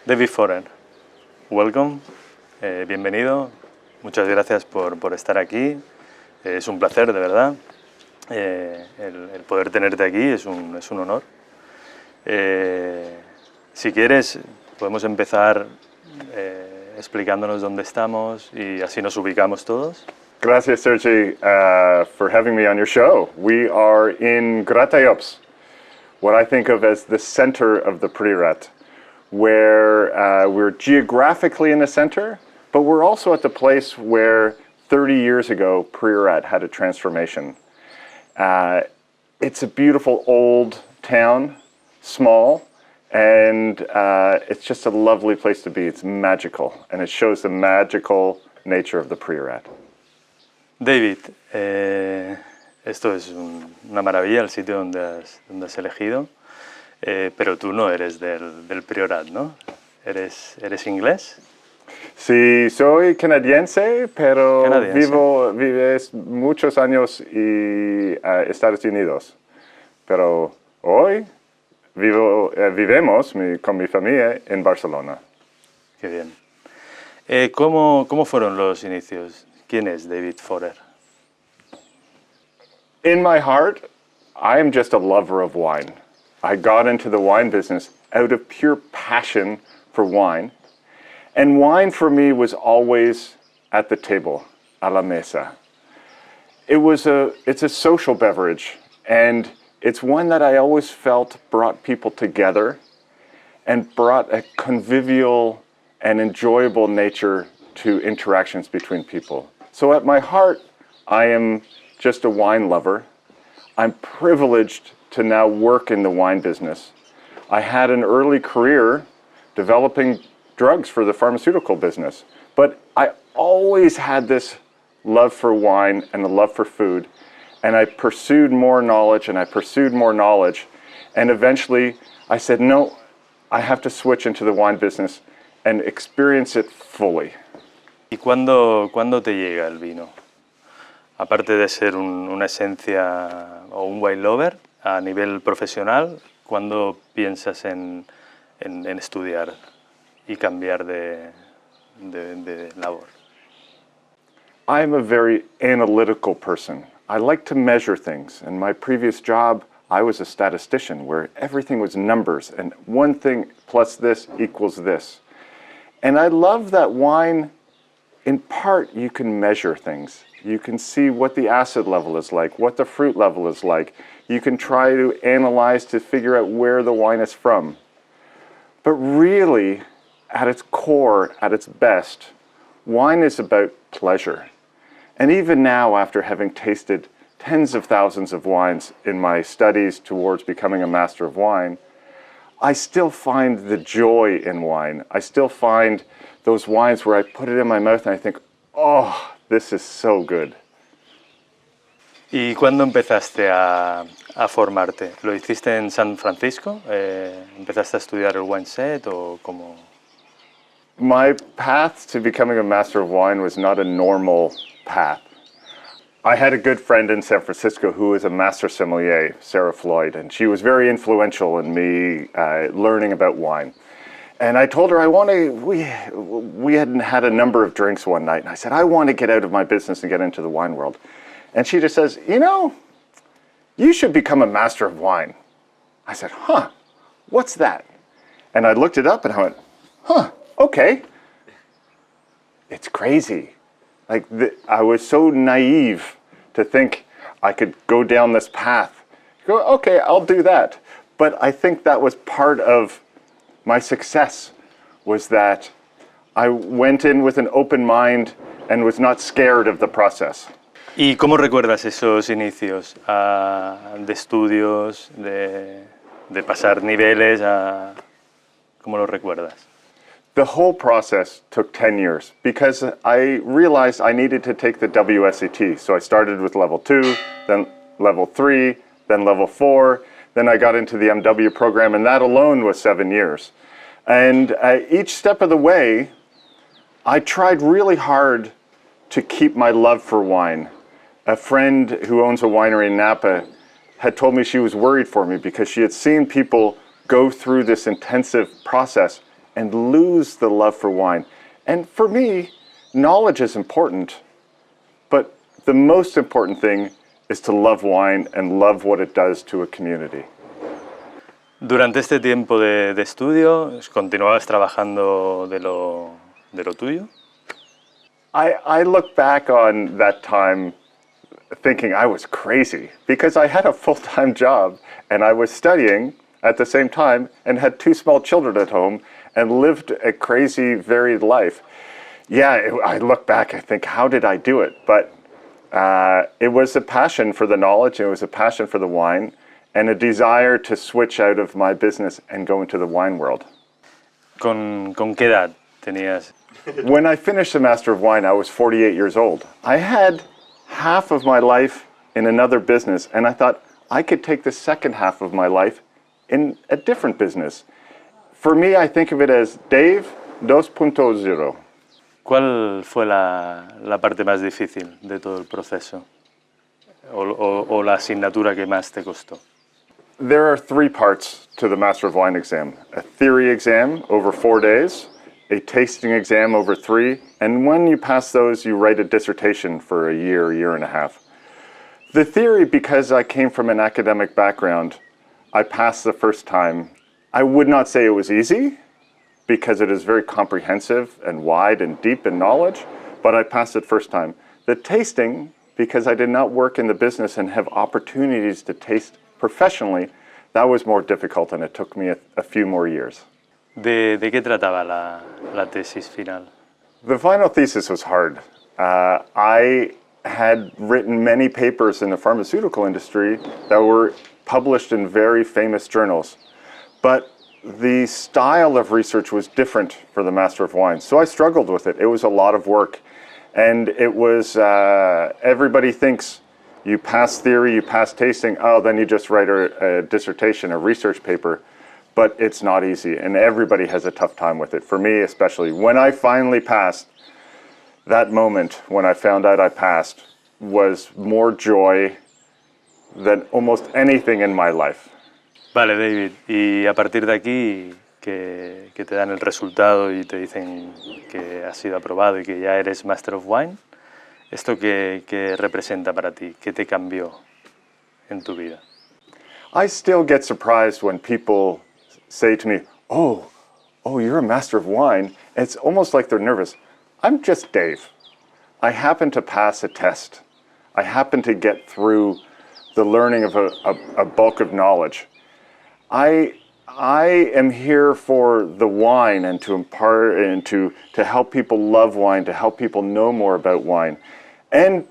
David Forer, welcome, bienvenido, muchas gracias por estar aquí, es un placer de verdad, el poder tenerte aquí es un honor. Si quieres podemos empezar explicándonos dónde estamos y así nos ubicamos todos. Gracias, Sergi, for having me on your show. We are in Gratayops, what I think of as the center of the priorat, where we're geographically in the center, but we're also at the place where 30 years ago priorat had a transformation. It's a beautiful old town, small, and it's just a lovely place to be. It's magical, and it shows the magical nature of the priorat. David, esto es una maravilla, el sitio donde has elegido, pero tú no eres del priorat, ¿no? ¿Eres inglés? Sí, soy canadiense, pero vive muchos años en Estados Unidos. Pero hoy vivimos con mi familia en Barcelona. Qué bien. ¿Cómo fueron los inicios? ¿Quién es David Forer? In my heart, I am just a lover of wine. I got into the wine business out of pure passion for wine. And wine for me was always at the table, a la mesa. It's a social beverage, and it's one that I always felt brought people together and brought a convivial and enjoyable nature to interactions between people. So at my heart, I am just a wine lover. I'm privileged to now work in the wine business. I had an early career developing drugs for the pharmaceutical business, but I always had this love for wine and a love for food, and I pursued more knowledge and I pursued more knowledge, and eventually I said, no, I have to switch into the wine business and experience it fully. ¿Y cuándo te llega el vino? Aparte de ser una esencia o un wine lover, a nivel profesional, ¿cuándo piensas en estudiar y cambiar de labor? I'm a very analytical person. I like to measure things. In my previous job, I was a statistician where everything was numbers and one thing plus this equals this. And I love that wine, in part, you can measure things. You can see what the acid level is like, what the fruit level is like. You can try to analyze to figure out where the wine is from. But really, at its core, at its best, wine is about pleasure. And even now, after having tasted tens of thousands of wines in my studies towards becoming a master of wine, I still find the joy in wine. I still find those wines where I put it in my mouth and I think, oh, this is so good. ¿Y cuándo empezaste a formarte? ¿Lo hiciste en San Francisco? ¿Empezaste a estudiar el wine set o cómo? My path to becoming a master of wine was not a normal path. I had a good friend in San Francisco who was a master sommelier, Sarah Floyd, and she was very influential in me learning about wine. And I told her we hadn't had a number of drinks one night, and I said, I want to get out of my business and get into the wine world. And she just says, you should become a master of wine. I said, what's that? And I looked it up and I went, okay. It's crazy. I was so naive to think I could go down this path. Go, okay, I'll do that. But I think that was part of my success, was that I went in with an open mind and was not scared of the process. ¿Y cómo recuerdas esos inicios de estudios, de pasar niveles? ¿Cómo lo recuerdas? The whole process took 10 years because I realized I needed to take the WSET. So I started with level 2, then level 3, then level 4, then I got into the MW program, and that alone was 7 years. And each step of the way, I tried really hard to keep my love for wine. A friend who owns a winery in Napa had told me she was worried for me because she had seen people go through this intensive process and lose the love for wine. And for me, knowledge is important, but the most important thing is to love wine and love what it does to a community. Durante este tiempo de estudio, ¿continuabas trabajando de lo tuyo? I look back on that time thinking I was crazy because I had a full-time job and I was studying at the same time and had 2 small children at home and lived a crazy, varied life. Yeah, I look back, I think, how did I do it? But it was a passion for the knowledge, it was a passion for the wine, and a desire to switch out of my business and go into the wine world. ¿Con qué edad tenías? When I finished the Master of Wine, I was 48 years old. I had half of my life in another business, and I thought I could take the second half of my life in a different business. For me, I think of it as Dave 2.0. ¿Cuál fue la parte más difícil de todo el proceso? O la asignatura que más te costó? There are 3 parts to the Master of Wine exam. A theory exam over 4 days, a tasting exam over 3, and when you pass those, you write a dissertation for a year and a half. The theory, because I came from an academic background, I passed the first time. I would not say it was easy, because it is very comprehensive and wide and deep in knowledge, but I passed it first time. The tasting, because I did not work in the business and have opportunities to taste professionally, that was more difficult and it took me a few more years. ¿De qué trataba la tesis final? The final thesis was hard. I had written many papers in the pharmaceutical industry that were published in very famous journals, but the style of research was different for the Master of Wine, so I struggled with it. It was a lot of work, and it was, everybody thinks you pass theory, you pass tasting, oh, then you just write a dissertation, a research paper. But it's not easy, and everybody has a tough time with it. For me, especially, when I finally passed, that moment when I found out I passed was more joy than almost anything in my life. Vale, David, y a partir de aquí, que te dan el resultado y te dicen que has sido aprobado y que ya eres Master of Wine, ¿esto qué representa para ti? ¿Qué te cambió en tu vida? I still get surprised when people say to me, oh, you're a Master of Wine. It's almost like they're nervous. I'm just Dave. I happen to pass a test. I happen to get through the learning of a bulk of knowledge. I am here for the wine and to impart and to help people love wine, to help people know more about wine, and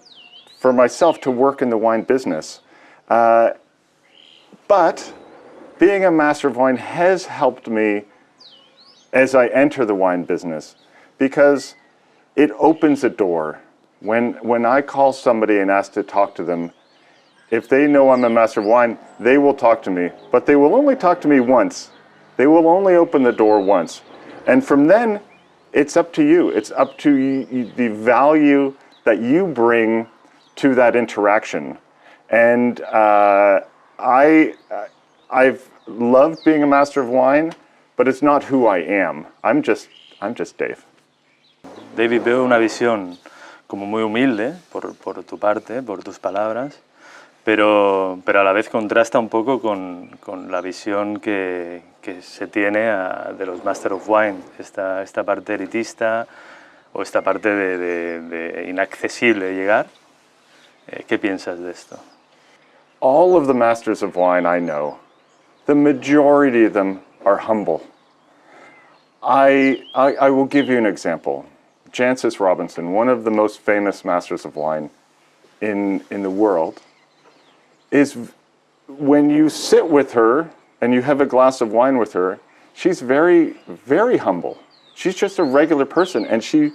for myself to work in the wine business. But being a Master of Wine has helped me as I enter the wine business because it opens a door. When I call somebody and ask to talk to them, if they know I'm a Master of Wine, they will talk to me, but they will only talk to me once. They will only open the door once. And from then, it's up to you. It's up to the value that you bring to that interaction. And I've loved being a Master of Wine, but it's not who I am. I'm just Dave. David, veo una visión como muy humilde por tu parte, por tus palabras, pero a la vez contrasta un poco con la visión que se tiene de los Master of Wine, esta parte elitista o esta parte de inaccesible de llegar. ¿Qué piensas de esto? All of the Masters of Wine I know, the majority of them are humble. I will give you an example. Jancis Robinson, one of the most famous Masters of Wine in the world, is when you sit with her and you have a glass of wine with her, she's very, very humble. She's just a regular person, and she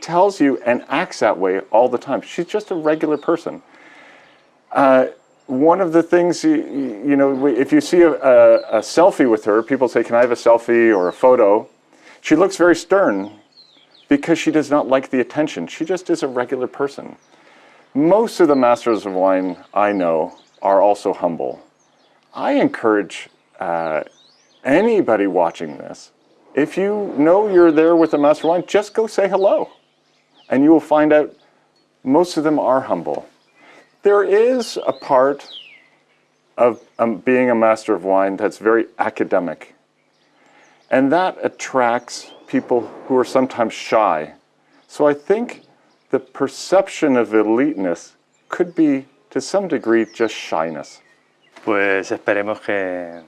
tells you and acts that way all the time. She's just a regular person. One of the things, you know, if you see a selfie with her, people say, can I have a selfie or a photo? She looks very stern because she does not like the attention. She just is a regular person. Most of the Masters of Wine I know are also humble. I encourage anybody watching this If you know you're there with a master of wine, just go say hello. And you will find out most of them are humble. There is a part of being a master of wine that's very academic. And that attracts people who are sometimes shy. So I think the perception of eliteness could be, to some degree, just shyness. Pues esperemos que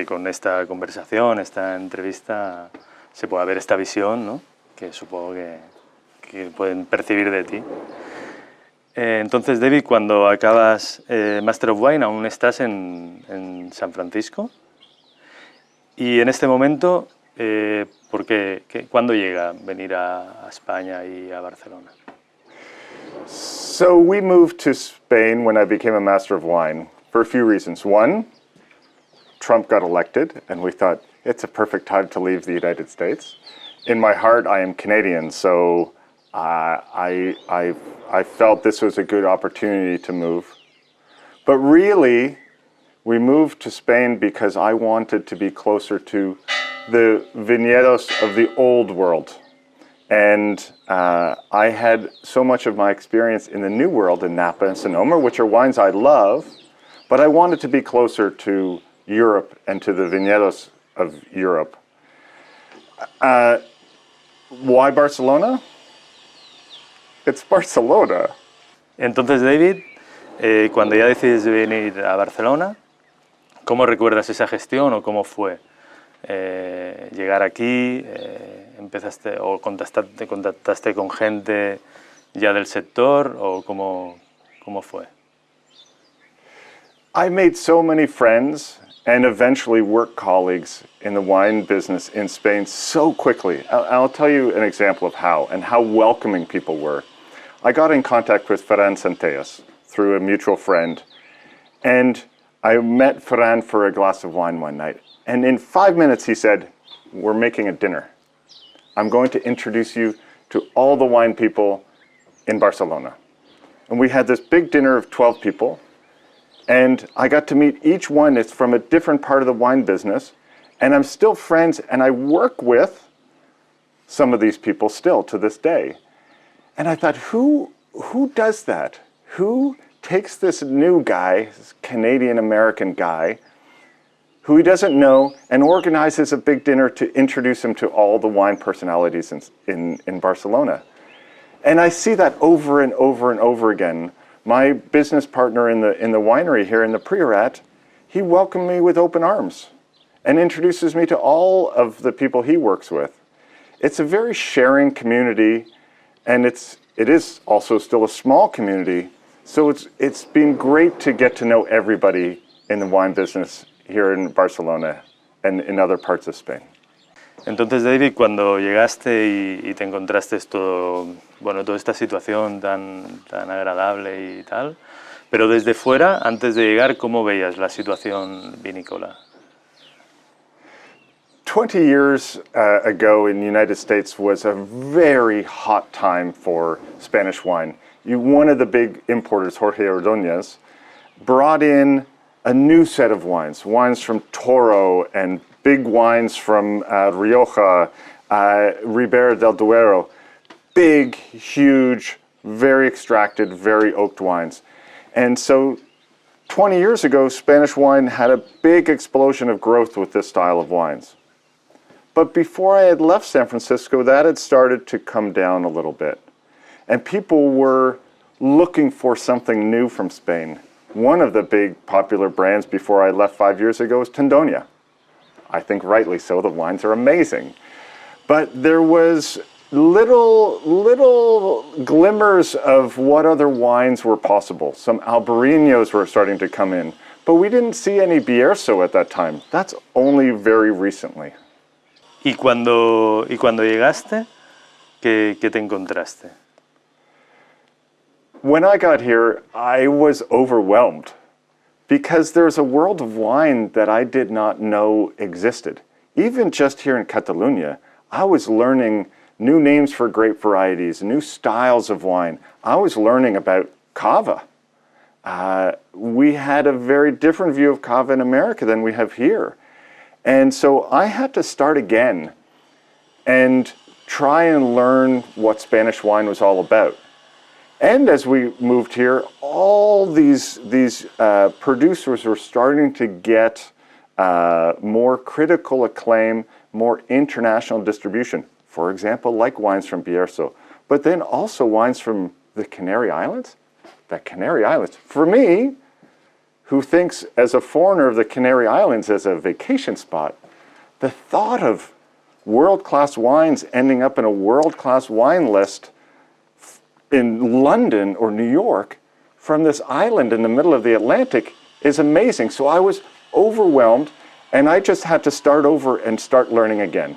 con esta conversación, esta entrevista, se pueda ver esta visión, ¿no? Que supongo que pueden percibir de ti. Entonces, David, cuando acabas Master of Wine, aún estás en San Francisco. Y en este momento, ¿cuándo llega venir a España y a Barcelona? So we moved to Spain when I became a Master of Wine for a few reasons. One, Trump got elected, and we thought it's a perfect time to leave the United States. In my heart, I am Canadian, so I felt this was a good opportunity to move. But really, we moved to Spain because I wanted to be closer to the viñedos of the old world. And I had so much of my experience in the New World in Napa and Sonoma, which are wines I love, but I wanted to be closer to Europe and to the viñedos of Europe. Why Barcelona? It's Barcelona. Entonces, David, cuando ya decides venir a Barcelona, ¿cómo recuerdas esa gestión o cómo fue llegar aquí? ¿Empezaste o contactaste con gente ya del sector o cómo fue? I made so many friends and eventually work colleagues in the wine business in Spain so quickly. I'll tell you an example of how and how welcoming people were. I got in contact with Ferran Centellas through a mutual friend, and I met Ferran for a glass of wine one night. And in 5 minutes he said, "We're making a dinner. I'm going to introduce you to all the wine people in Barcelona." And we had this big dinner of 12 people. And I got to meet each one that's from a different part of the wine business. And I'm still friends, and I work with some of these people still to this day. And I thought, who does that? Who takes this new guy, this Canadian-American guy, who he doesn't know, and organizes a big dinner to introduce him to all the wine personalities in Barcelona? And I see that over and over and over again. My business partner in the winery here in the Priorat, he welcomed me with open arms and introduces me to all of the people he works with. It's a very sharing community, and it is also still a small community. So it's been great to get to know everybody in the wine business here in Barcelona and in other parts of Spain. Entonces, David, cuando llegaste y te encontraste toda esta situación tan agradable y tal, pero desde fuera, antes de llegar, ¿cómo veías la situación vinícola? 20 years ago in the United States was a very hot time for Spanish wine. One of the big importers, Jorge Ordóñez, brought in a new set of wines from Toro and big wines from Rioja, Ribera del Duero, big, huge, very extracted, very oaked wines. And so 20 years ago, Spanish wine had a big explosion of growth with this style of wines. But before I had left San Francisco, that had started to come down a little bit. And people were looking for something new from Spain. One of the big popular brands before I left 5 years ago was Tendonia. I think rightly so, the wines are amazing. But there was little glimmers of what other wines were possible. Some Albariños were starting to come in, but we didn't see any Bierzo at that time. That's only very recently. ¿Y cuando llegaste, qué te encontraste? When I got here, I was overwhelmed because there's a world of wine that I did not know existed. Even just here in Catalonia, I was learning new names for grape varieties, new styles of wine. I was learning about cava. We had a very different view of cava in America than we have here. And so I had to start again and try and learn what Spanish wine was all about. And as we moved here, all these producers were starting to get more critical acclaim, more international distribution. For example, like wines from Bierzo, but then also wines from the Canary Islands. The Canary Islands, for me, who thinks as a foreigner of the Canary Islands as a vacation spot, the thought of world-class wines ending up in a world-class wine list in London or New York from this island in the middle of the Atlantic is amazing. So I was overwhelmed and I just had to start over and start learning again.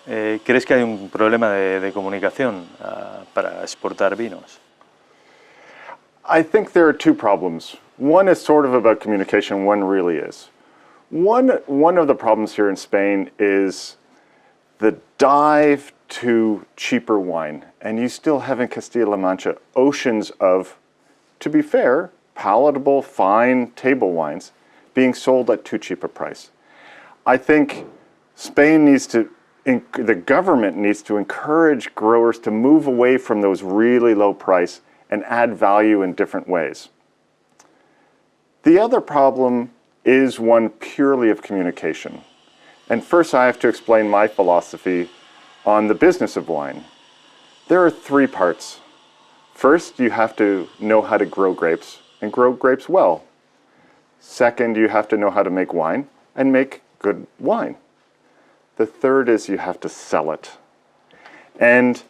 ¿Crees que hay un problema de comunicación para exportar vinos? I think there are two problems. One is sort of about communication, one really is. One of the problems here in Spain is the dive to cheaper wine. And you still have in Castilla-La Mancha oceans of, to be fair, palatable, fine table wines being sold at too cheap a price. I think Spain needs to, the government needs to encourage growers to move away from those really low price and add value in different ways. The other problem is one purely of communication. And first I have to explain my philosophy on the business of wine. There are three parts. First, you have to know how to grow grapes and grow grapes well. Second, you have to know how to make wine and make good wine. The third is you have to sell it. And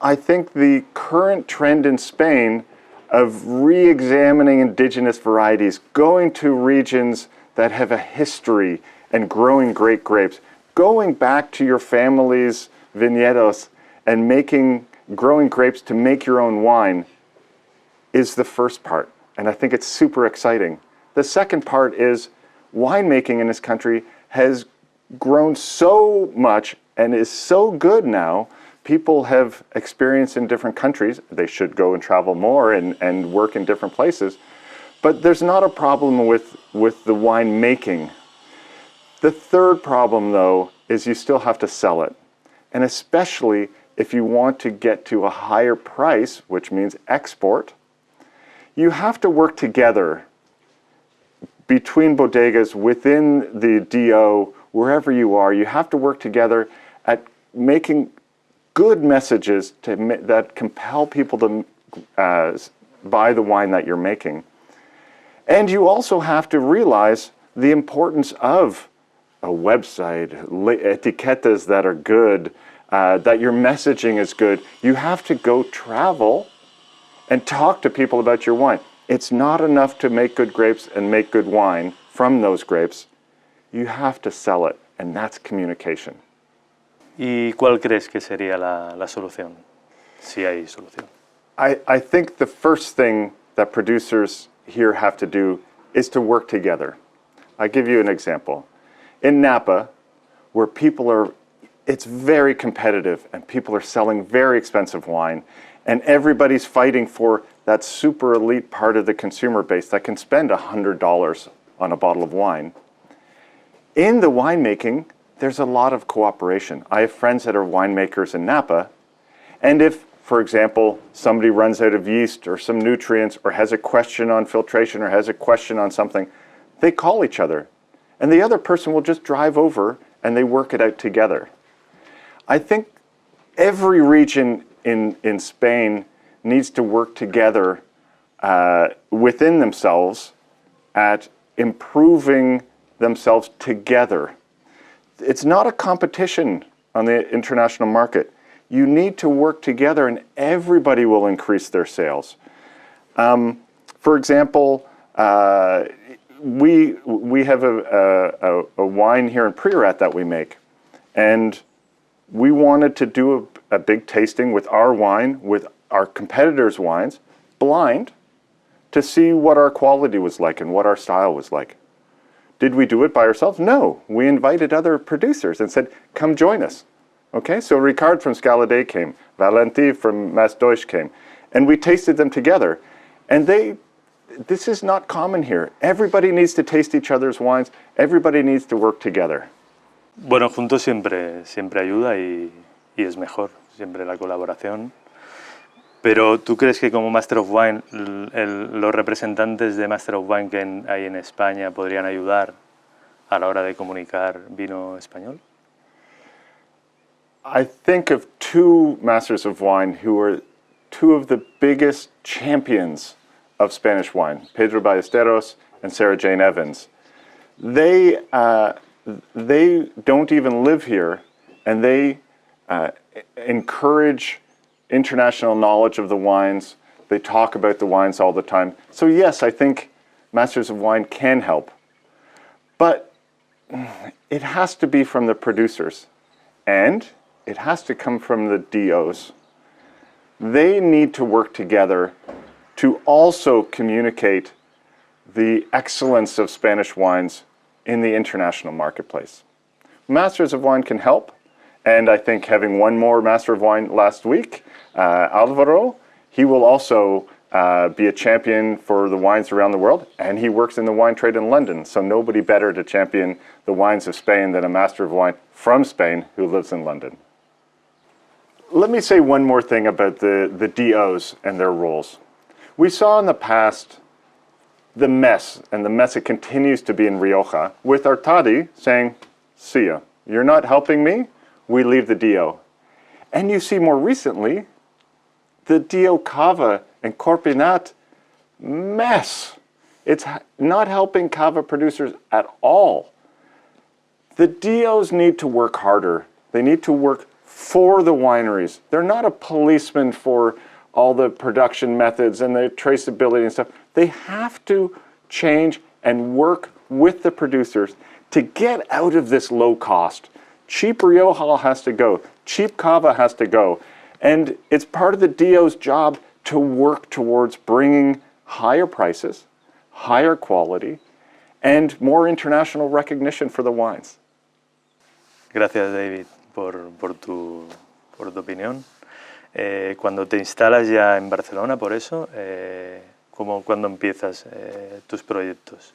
I think the current trend in Spain of re-examining indigenous varieties, going to regions that have a history and growing great grapes, going back to your family's viñedos and growing grapes to make your own wine is the first part. And I think it's super exciting. The second part is winemaking in this country has grown so much and is so good now. People have experience in different countries. They should go and travel more and work in different places. But there's not a problem with the wine making. The third problem, though, is you still have to sell it. And especially if you want to get to a higher price, which means export, you have to work together between bodegas, within the D.O., wherever you are. You have to work together at making good messages that compel people to buy the wine that you're making. And you also have to realize the importance of a website, etiquetas that are good, that your messaging is good. You have to go travel and talk to people about your wine. It's not enough to make good grapes and make good wine from those grapes. You have to sell it, and that's communication. ¿Y cuál crees que sería la solución? Si hay solución. I think the first thing that producers here have to do is to work together. I'll give you an example. In Napa, where it's very competitive and people are selling very expensive wine, and everybody's fighting for that super elite part of the consumer base that can spend $100 on a bottle of wine. In the winemaking, there's a lot of cooperation. I have friends that are winemakers in Napa, and if, for example, somebody runs out of yeast or some nutrients or has a question on filtration or has a question on something, they call each other. And the other person will just drive over and they work it out together. I think every region in Spain needs to work together within themselves at improving themselves together. It's not a competition on the international market. You need to work together and everybody will increase their sales. For example, we have a wine here in Priorat that we make, and we wanted to do a big tasting with our wine, with our competitors' wines, blind, to see what our quality was like and what our style was like. Did we do it by ourselves? No. We invited other producers and said, come join us. Okay, so Ricard from Scaladay came, Valenti from Masdeusch came, and we tasted them together. And this is not common here. Everybody needs to taste each other's wines. Everybody needs to work together. Bueno, juntos siempre ayuda y es mejor, siempre la colaboración. Pero ¿tú crees que como Master of Wine, los representantes de Master of Wine que hay en España podrían ayudar a la hora de comunicar vino español? I think of two Masters of Wine who are two of the biggest champions of Spanish wine, Pedro Ballesteros and Sarah Jane Evans. They don't even live here, and they encourage international knowledge of the wines. They talk about the wines all the time. So yes, I think Masters of Wine can help. But it has to be from the producers, and it has to come from the DOs. They need to work together to also communicate the excellence of Spanish wines in the international marketplace. Masters of Wine can help, and I think having one more Master of Wine last week, Alvaro, he will also be a champion for the wines around the world, and he works in the wine trade in London, so nobody better to champion the wines of Spain than a Master of Wine from Spain who lives in London. Let me say one more thing about the DOs and their roles. We saw in the past the mess, and the mess it continues to be in Rioja, with Artadi saying, see ya, you're not helping me, we leave the DO. And you see more recently, the DO Cava and Corpinat mess. It's not helping Cava producers at all. The DOs need to work harder. They need to work for the wineries. They're not a policeman for all the production methods and the traceability and stuff. They have to change and work with the producers to get out of this low cost. Cheap Rioja has to go. Cheap Cava has to go. And it's part of the DO's job to work towards bringing higher prices, higher quality, and more international recognition for the wines. Gracias, David, por tu opinión. Cuando te instalas ya en Barcelona, por eso, ¿cuándo empiezas tus proyectos?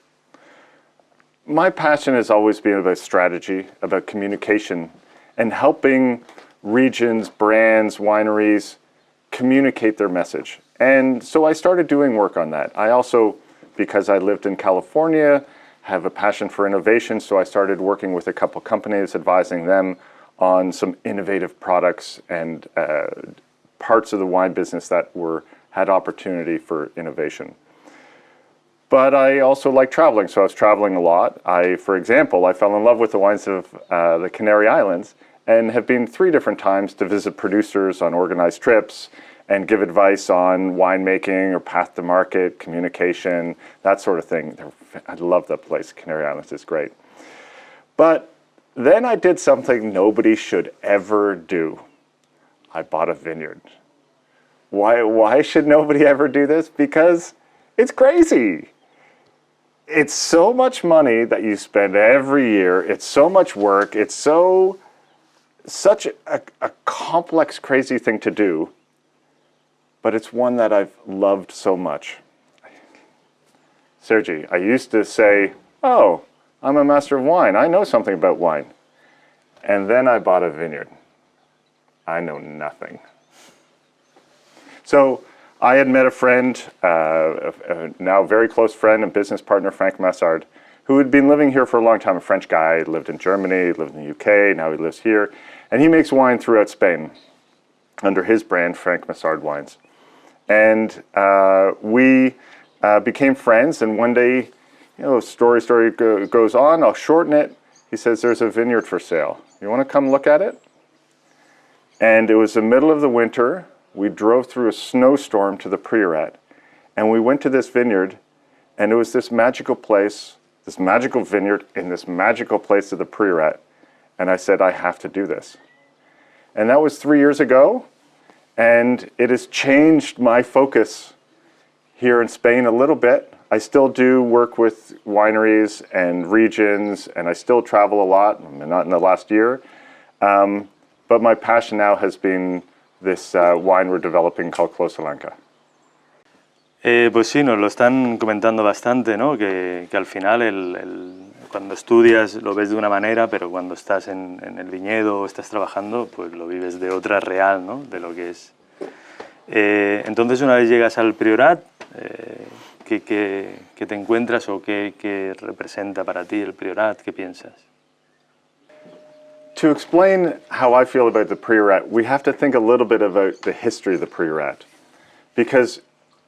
My passion has always been about strategy, about communication, and helping regions, brands, wineries communicate their message. And so I started doing work on that. I also, because I lived in California, have a passion for innovation, so I started working with a couple companies, advising them on some innovative products and parts of the wine business that had opportunity for innovation. But I also like traveling, so I was traveling a lot. For example, I fell in love with the wines of the Canary Islands and have been 3 different times to visit producers on organized trips and give advice on winemaking or path to market, communication, that sort of thing. I love that place. Canary Islands is great. But then I did something nobody should ever do. I bought a vineyard. Why should nobody ever do this? Because it's crazy. It's so much money that you spend every year. It's so much work. It's such a complex, crazy thing to do. But it's one that I've loved so much. Sergi, I used to say, oh, I'm a master of wine. I know something about wine. And then I bought a vineyard. I know nothing. So I had met a friend, a now very close friend and business partner, Frank Massard, who had been living here for a long time, a French guy, lived in Germany, lived in the UK, now he lives here. And he makes wine throughout Spain under his brand, Frank Massard Wines. And we became friends, and one day, story goes on, I'll shorten it. He says, there's a vineyard for sale. You want to come look at it? And it was the middle of the winter. We drove through a snowstorm to the Priorat, and we went to this vineyard, and it was this magical place, this magical vineyard in this magical place of the Priorat. And I said, I have to do this. And that was 3 years ago, and it has changed my focus here in Spain a little bit. I still do work with wineries and regions, and I still travel a lot, not in the last year. But my passion now has been this wine we're developing called Closalanca. Pues sí, nos lo están comentando bastante, ¿no? Que al final cuando estudias lo ves de una manera, pero cuando estás en el viñedo o estás trabajando, pues lo vives de otra real, ¿no? De lo que es. Entonces, una vez llegas al priorat, ¿qué te encuentras o qué representa para ti el priorat? ¿Qué piensas? To explain how I feel about the priorat, we have to think a little bit about the history of the priorat, because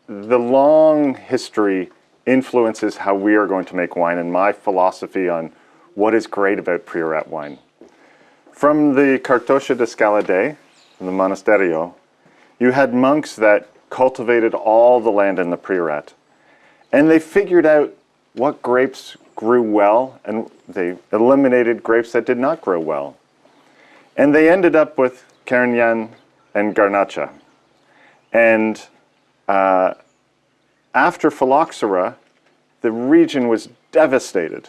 the long history influences how we are going to make wine and my philosophy on what is great about priorat wine. From the Cartocha de Scalade, from the monasterio, you had monks that cultivated all the land in the priorat, and they figured out what grapes grew well, and they eliminated grapes that did not grow well. And they ended up with Carignan and Garnacha. And after phylloxera, the region was devastated.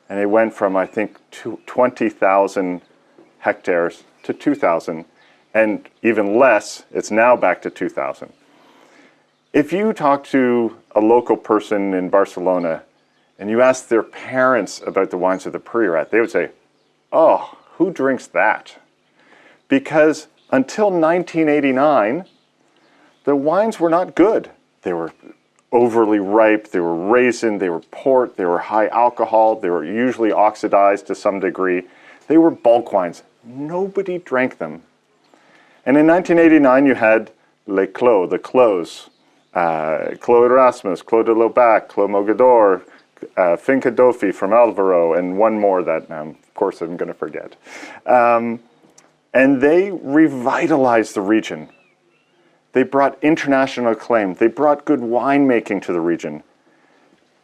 And it went from, I think, 20,000 hectares to 2,000. And even less, it's now back to 2,000. If you talk to a local person in Barcelona and you ask their parents about the wines of the priorat, they would say, oh, who drinks that? Because until 1989, the wines were not good. They were overly ripe, they were raisin, they were port, they were high alcohol, they were usually oxidized to some degree. They were bulk wines. Nobody drank them. And in 1989, you had Les Clos, the Clos, Clos Erasmus, Clos de Laubac, Clos Mogador, Finca Dofi from Alvaro, and one more that, of course, I'm going to forget. And they revitalized the region. They brought international acclaim. They brought good winemaking to the region.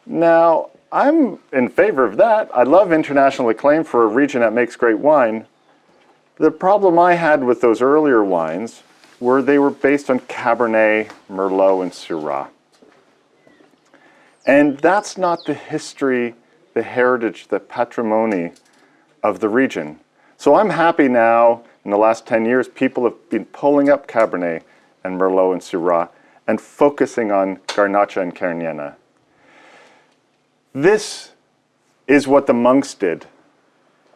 Now, I'm in favor of that. I love international acclaim for a region that makes great wine. The problem I had with those earlier wines were they were based on Cabernet, Merlot, and Syrah. And that's not the history, the heritage, the patrimony of the region. So I'm happy now, in the last 10 years, people have been pulling up Cabernet and Merlot and Syrah and focusing on Garnacha and Carignan. This is what the monks did.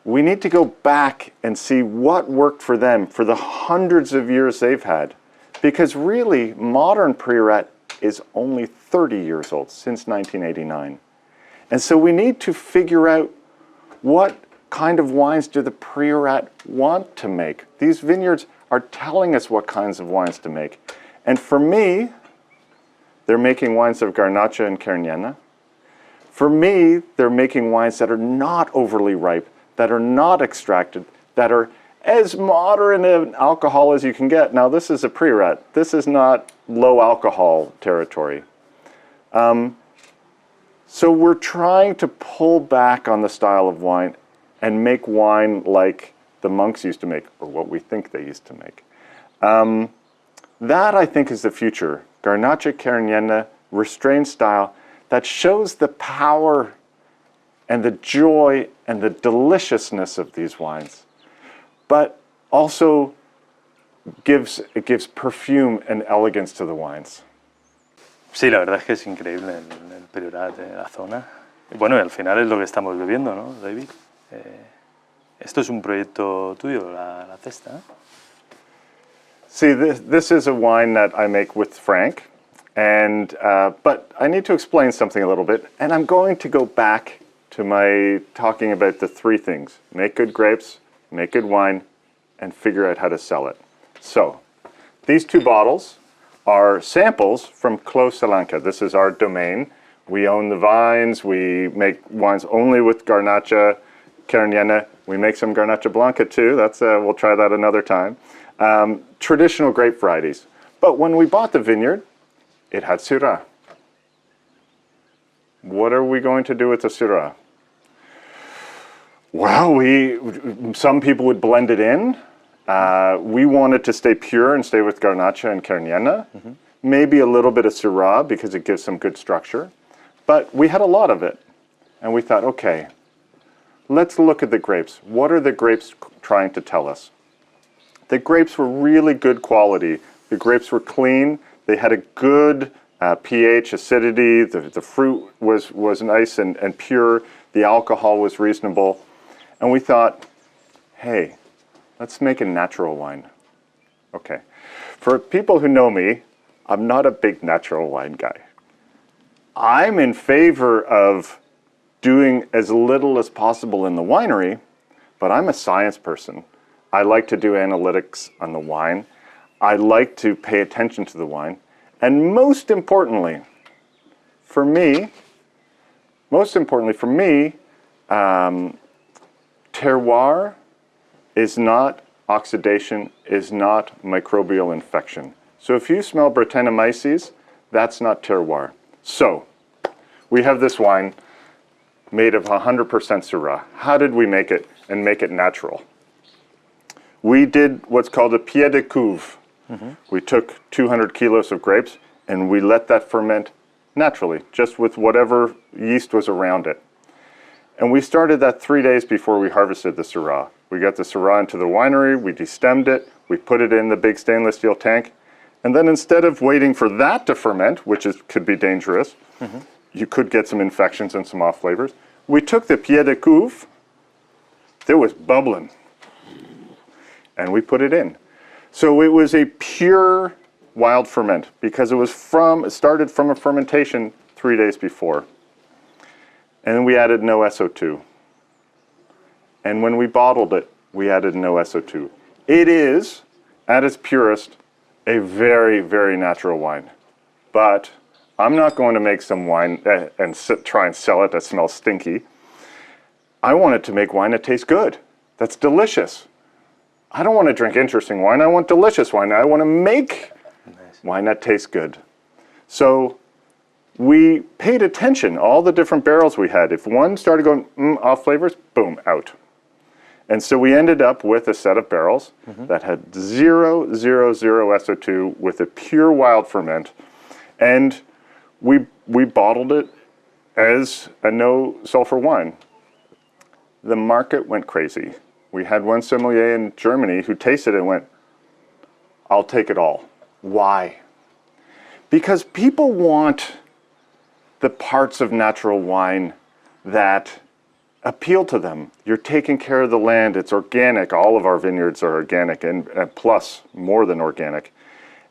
We need to go back and see what worked for them for the hundreds of years they've had. Because really, modern priorat is only 30 years old, since 1989. And so we need to figure out what kind of wines do the priorat want to make. These vineyards are telling us what kinds of wines to make. And for me, they're making wines of Garnacha and Carignan. For me, they're making wines that are not overly ripe, that are not extracted, that are as moderate in alcohol as you can get. Now, this is a priorat. This is not low alcohol territory. So we're trying to pull back on the style of wine and make wine like the monks used to make, or what we think they used to make. That, I think, is the future. Garnacha, Carignan, restrained style that shows the power and the joy and the deliciousness of these wines, but also gives perfume and elegance to the wines. Sí, la verdad es que es increíble el priorat de la zona. Bueno, y al final es lo que estamos bebiendo, ¿no, David? Esto es un proyecto tuyo, la Esta, ¿eh? See, this is a wine that I make with Frank, and but I need to explain something a little bit, and I'm going to go back to my talking about the three things: make good grapes, make good wine, and figure out how to sell it. So, these two bottles are samples from Clos Salanca. This is our domain. We own the vines. We make wines only with Garnacha, Carignan. We make some Garnacha Blanca too. That's we'll try that another time. Traditional grape varieties. But when we bought the vineyard, it had Syrah. What are we going to do with the Syrah? Well, some people would blend it in. We wanted to stay pure and stay with Garnacha and Carignan. Mm-hmm. Maybe a little bit of Syrah because it gives some good structure. But we had a lot of it. And we thought, okay, let's look at the grapes. What are the grapes trying to tell us? The grapes were really good quality. The grapes were clean. They had a good pH, acidity, the fruit was nice and pure, the alcohol was reasonable. And we thought, hey, let's make a natural wine. Okay. For people who know me, I'm not a big natural wine guy. I'm in favor of doing as little as possible in the winery, but I'm a science person. I like to do analytics on the wine. I like to pay attention to the wine. And most importantly for me, terroir is not oxidation, is not microbial infection. So if you smell Brettanomyces, that's not terroir. So we have this wine made of 100% Syrah. How did we make it and make it natural? We did what's called a pied de cuve. We took 200 kilos of grapes and we let that ferment naturally, just with whatever yeast was around it. And we started that 3 days before we harvested the Syrah. We got the Syrah into the winery, we destemmed it, we put it in the big stainless steel tank, and then instead of waiting for that to ferment, which could be dangerous, you could get some infections and some off flavors, we took the pied de cuve, there was bubbling, and we put it in. So it was a pure wild ferment because it started from a fermentation 3 days before. And we added no SO2. And when we bottled it, we added no SO2. It is, at its purest, a very, very natural wine. But I'm not going to make some wine and try and sell it that smells stinky. I want it to make wine that tastes good, that's delicious. I don't want to drink interesting wine, I want delicious wine. I want to make wine that tastes good. So we paid attention, all the different barrels we had. If one started going off flavors, boom, out. And so we ended up with a set of barrels that had 0, 0, 0 SO2 with a pure wild ferment. And we bottled it as a no sulfur wine. The market went crazy. We had one sommelier in Germany who tasted it and went, I'll take it all. Why? Because people want the parts of natural wine that appeal to them. You're taking care of the land, it's organic, all of our vineyards are organic and plus more than organic.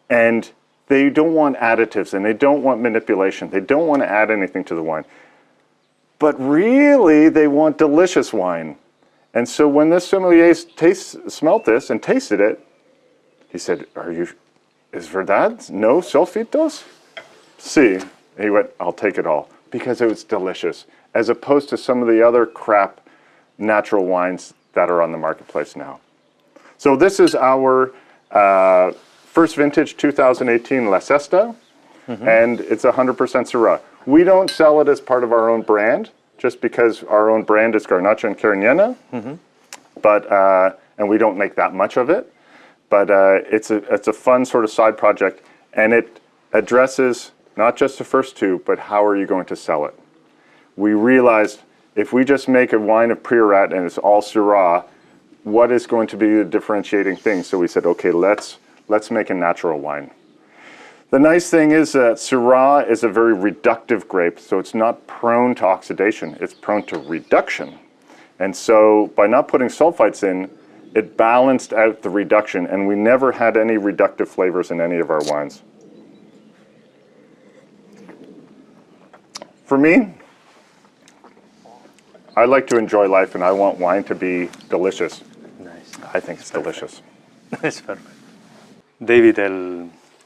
And they don't want additives and they don't want manipulation. They don't want to add anything to the wine. But really, they want delicious wine. And so when this sommelier smelt this and tasted it, he said, is verdad? No sulfitos? Sí. He went, I'll take it all, because it was delicious, as opposed to some of the other crap natural wines that are on the marketplace now. So this is our first vintage 2018 La Esta, and it's 100% Syrah. We don't sell it as part of our own brand, just because our own brand is Garnacha and Carignana, and we don't make that much of it. But it's a fun sort of side project, and it addresses not just the first two, but how are you going to sell it? We realized if we just make a wine of Priorat and it's all Syrah, what is going to be the differentiating thing? So we said, okay, let's make a natural wine. The nice thing is that Syrah is a very reductive grape, so it's not prone to oxidation, it's prone to reduction. And so by not putting sulfites in, it balanced out the reduction, and we never had any reductive flavors in any of our wines. For me, I like to enjoy life and I want wine to be delicious. Nice. I think it's delicious. Es perfecto. David,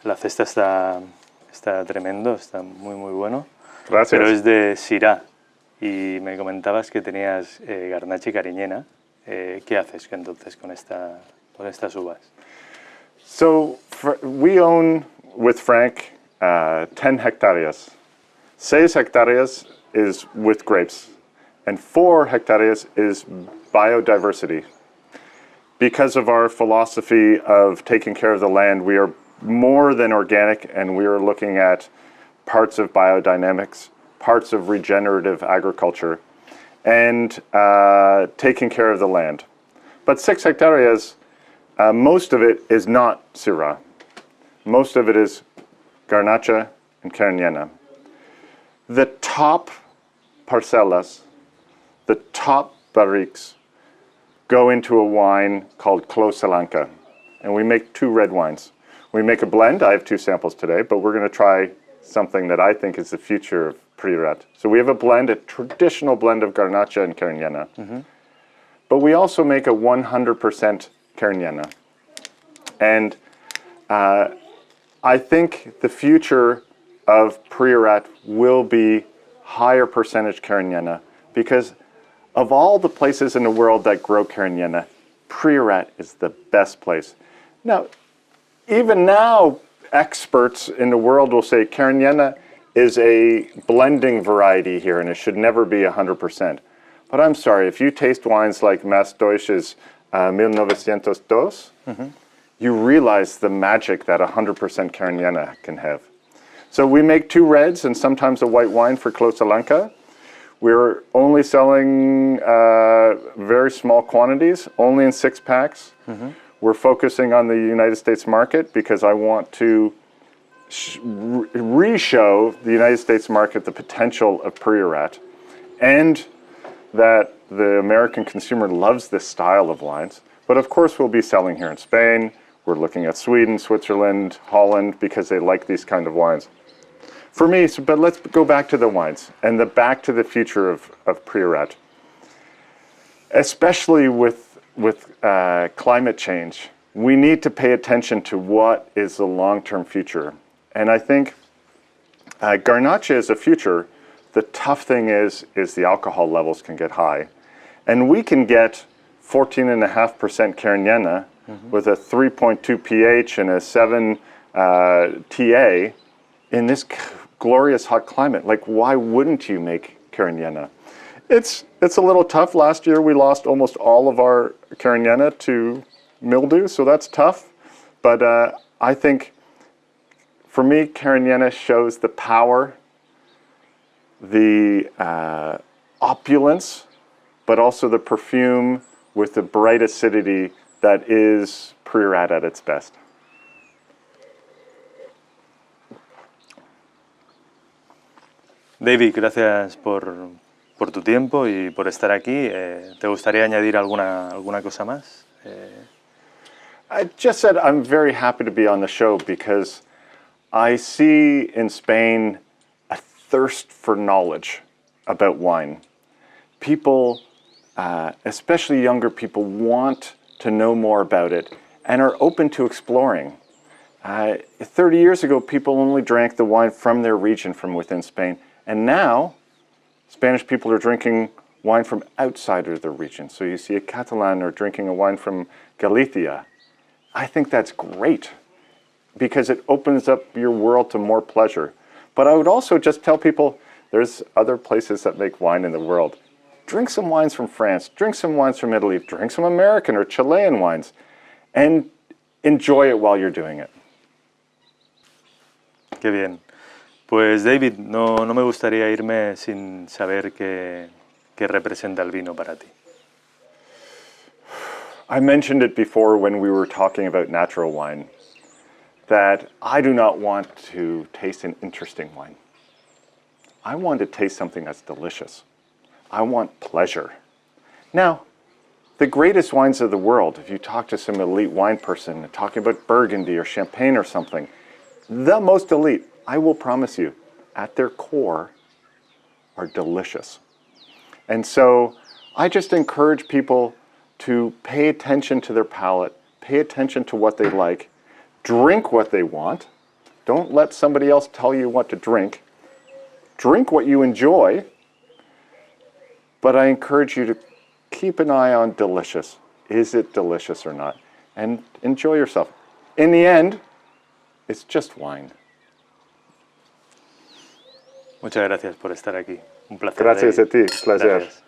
la cesta está tremendo, está muy muy bueno. Gracias. Pero es de Syrah y me comentabas que tenías Garnacha y Carignana. ¿Qué haces entonces con estas uvas? So we own with Frank 10 hectares. 6 hectares is with grapes, and 4 hectares is biodiversity. Because of our philosophy of taking care of the land, we are more than organic, and we are looking at parts of biodynamics, parts of regenerative agriculture, and taking care of the land. But 6 hectares, most of it is not Syrah. Most of it is Garnacha and carniena. The top parcelas, the top barriques, go into a wine called Clos Salanca, and we make 2 red wines. We make a blend. I have 2 samples today, but we're going to try something that I think is the future of priorat. So we have a blend, a traditional blend of Garnacha and carniena, but we also make a 100% carniena. And I think the future of priorat will be higher percentage carniena, because of all the places in the world that grow carniena, priorat is the best place. Now, even now, experts in the world will say carniena is a blending variety here and it should never be 100%. But I'm sorry, if you taste wines like Masdeutsches 1902, you realize the magic that 100% carniena can have. So we make 2 reds and sometimes a white wine for Clos Salanca. We're only selling very small quantities, only in 6 packs. We're focusing on the United States market because I want to re-show the United States market the potential of priorat, and that the American consumer loves this style of wines. But of course we'll be selling here in Spain. We're looking at Sweden, Switzerland, Holland, because they like these kind of wines. For me, but let's go back to the wines and back to the future of priorat. Especially with climate change, we need to pay attention to what is the long-term future. And I think Garnacha is a future. The tough thing is the alcohol levels can get high. And we can get 14.5% carniena with a 3.2 pH and a 7 TA in this glorious hot climate. Like, why wouldn't you make carniena? It's a little tough. Last year we lost almost all of our carniena to mildew, so that's tough. But I think, for me, carniena shows the power, the opulence, but also the perfume with the bright acidity that is priorat at its best. David, gracias por tu tiempo y por estar aquí. ¿Te gustaría añadir alguna cosa más? I just said I'm very happy to be on the show because I see in Spain a thirst for knowledge about wine. People, especially younger people, want to know more about it and are open to exploring. 30 years ago, people only drank the wine from their region, from within Spain. And now, Spanish people are drinking wine from outside of their region. So you see a Catalan or drinking a wine from Galicia. I think that's great because it opens up your world to more pleasure. But I would also just tell people there's other places that make wine in the world. Drink some wines from France, drink some wines from Italy, drink some American or Chilean wines, and enjoy it while you're doing it. Qué bien. Pues David, no me gustaría irme sin saber qué representa el vino para ti. I mentioned it before when we were talking about natural wine, that I do not want to taste an interesting wine. I want to taste something that's delicious. I want pleasure. Now, the greatest wines of the world, if you talk to some elite wine person talking about Burgundy or Champagne or something, the most elite, I will promise you, at their core, are delicious. And so I just encourage people to pay attention to their palate, pay attention to what they like, drink what they want. Don't let somebody else tell you what to drink. Drink what you enjoy, but I encourage you to keep an eye on delicious. Is it delicious or not? And enjoy yourself. In the end, it's just wine. Muchas gracias por estar aquí. Un placer. Gracias a ti, placer. Gracias.